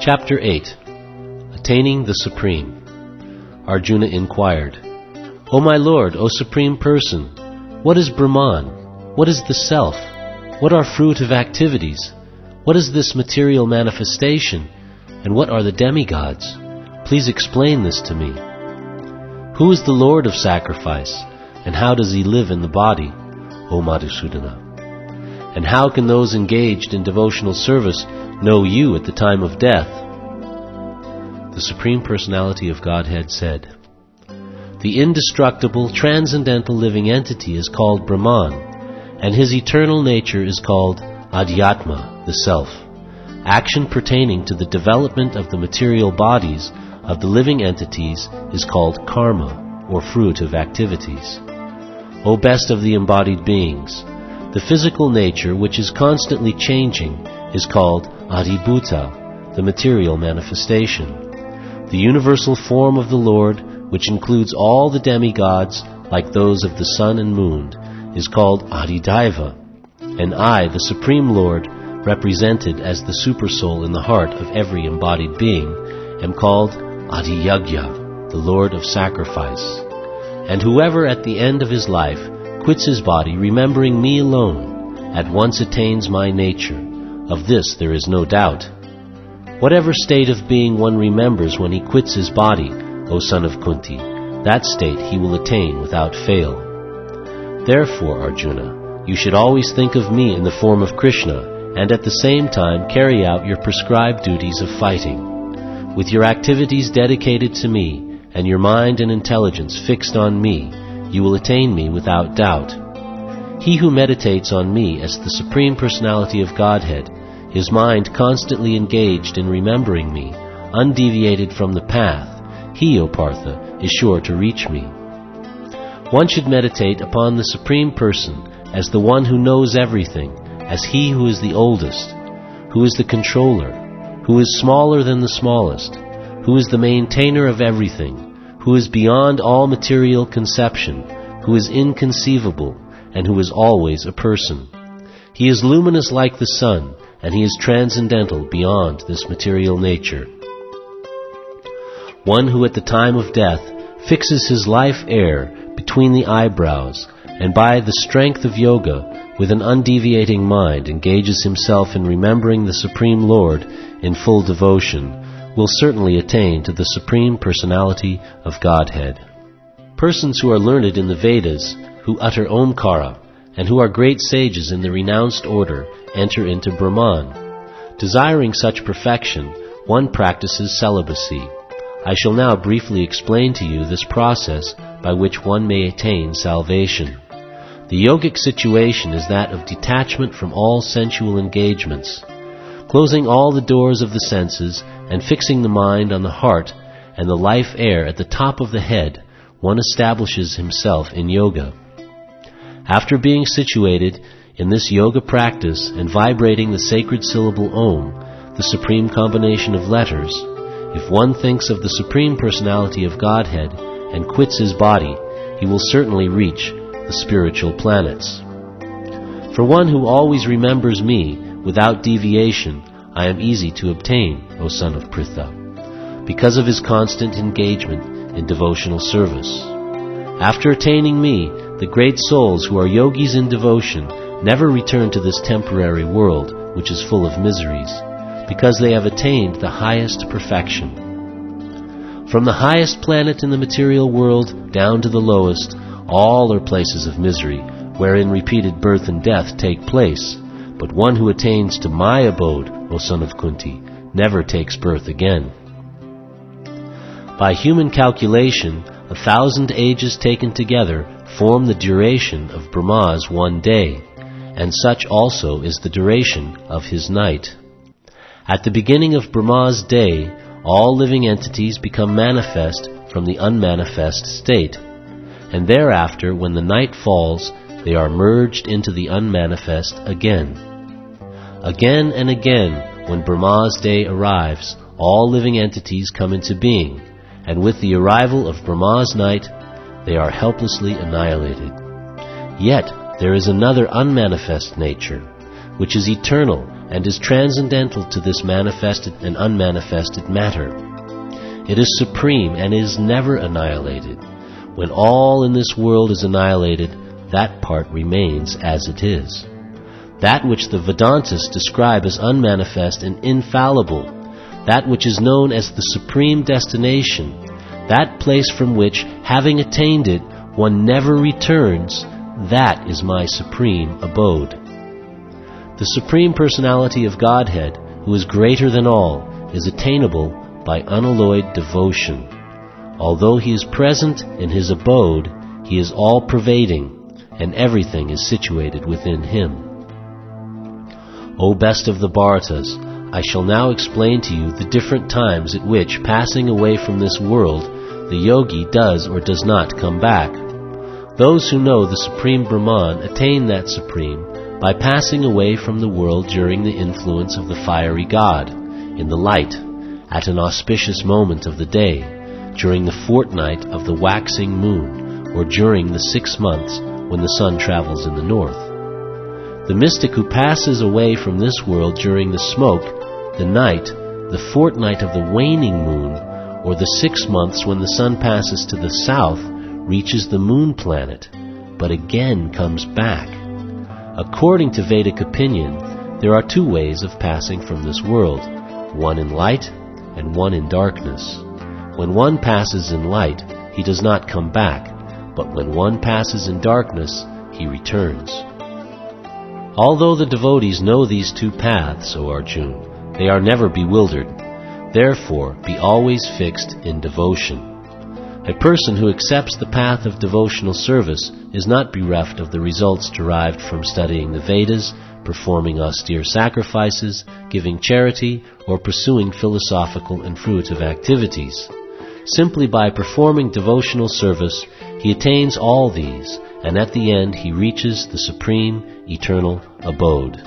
Chapter 8. Attaining the Supreme. Arjuna inquired, O my Lord, O Supreme Person, what is Brahman? What is the Self? What are fruitive activities? What is this material manifestation? And what are the demigods? Please explain this to me. Who is the Lord of sacrifice? And how does he live in the body, O Madhusudana? And how can those engaged in devotional service know you at the time of death? The Supreme Personality of Godhead said, The indestructible, transcendental living entity is called Brahman, and his eternal nature is called Adhyatma, the Self. Action pertaining to the development of the material bodies of the living entities is called karma, or fruitive activities. O best of the embodied beings, the physical nature, which is constantly changing, is called Adhibhuta, the material manifestation. The universal form of the Lord, which includes all the demigods, like those of the sun and moon, is called Adhidaiva, and I, the Supreme Lord, represented as the Supersoul in the heart of every embodied being, am called Adhiyagya, the Lord of Sacrifice. And whoever at the end of his life quits his body remembering me alone, at once attains my nature. Of this there is no doubt. Whatever state of being one remembers when he quits his body, O son of Kunti, that state he will attain without fail. Therefore, Arjuna, you should always think of me in the form of Krishna, and at the same time carry out your prescribed duties of fighting. With your activities dedicated to me, and your mind and intelligence fixed on me, you will attain me without doubt. He who meditates on me as the Supreme Personality of Godhead, his mind constantly engaged in remembering me, undeviated from the path, he, O Partha, is sure to reach me. One should meditate upon the Supreme Person as the one who knows everything, as he who is the oldest, who is the controller, who is smaller than the smallest, who is the maintainer of everything, who is beyond all material conception, who is inconceivable, and who is always a person. He is luminous like the sun, and he is transcendental beyond this material nature. One who at the time of death fixes his life air between the eyebrows, and by the strength of yoga, with an undeviating mind, engages himself in remembering the Supreme Lord in full devotion, will certainly attain to the Supreme Personality of Godhead. Persons who are learned in the Vedas, who utter Omkara, and who are great sages in the renounced order, enter into Brahman. Desiring such perfection, one practices celibacy. I shall now briefly explain to you this process by which one may attain salvation. The yogic situation is that of detachment from all sensual engagements. Closing all the doors of the senses and fixing the mind on the heart and the life air at the top of the head, one establishes himself in yoga. After being situated in this yoga practice and vibrating the sacred syllable Om, the supreme combination of letters, if one thinks of the Supreme Personality of Godhead and quits his body, he will certainly reach the spiritual planets. For one who always remembers me, without deviation, I am easy to obtain, O son of Pritha, because of his constant engagement in devotional service. After attaining me, the great souls who are yogis in devotion never return to this temporary world, which is full of miseries, because they have attained the highest perfection. From the highest planet in the material world down to the lowest, all are places of misery, wherein repeated birth and death take place. But one who attains to my abode, O son of Kunti, never takes birth again. By human calculation, 1,000 ages taken together form the duration of Brahma's one day, and such also is the duration of his night. At the beginning of Brahma's day, all living entities become manifest from the unmanifest state, and thereafter, when the night falls, they are merged into the unmanifest again. Again and again, when Brahma's day arrives, all living entities come into being, and with the arrival of Brahma's night, they are helplessly annihilated. Yet there is another unmanifest nature. which is eternal and is transcendental to this manifested and unmanifested matter. It is supreme and is never annihilated. When all in this world is annihilated, that part remains as it is. That which the Vedantas describe as unmanifest and infallible, that which is known as the supreme destination, that place from which, having attained it, one never returns, that is my supreme abode. The Supreme Personality of Godhead, who is greater than all, is attainable by unalloyed devotion. Although He is present in His abode, He is all-pervading, and everything is situated within Him. O best of the Bharatas, I shall now explain to you the different times at which, passing away from this world, the yogi does or does not come back. Those who know the Supreme Brahman attain that Supreme by passing away from the world during the influence of the fiery God, in the light, at an auspicious moment of the day, during the fortnight of the waxing moon, or during the 6 months when the sun travels in the north. The mystic who passes away from this world during the smoke, the night, the fortnight of the waning moon, or the 6 months when the sun passes to the south, reaches the moon planet, but again comes back. According to Vedic opinion, there are 2 ways of passing from this world, one in light and one in darkness. When one passes in light, he does not come back, but when one passes in darkness, he returns. Although the devotees know these 2 paths, O Arjuna, they are never bewildered. Therefore, be always fixed in devotion. A person who accepts the path of devotional service is not bereft of the results derived from studying the Vedas, performing austere sacrifices, giving charity, or pursuing philosophical and fruitive activities. Simply by performing devotional service, he attains all these, and at the end he reaches the supreme, eternal abode.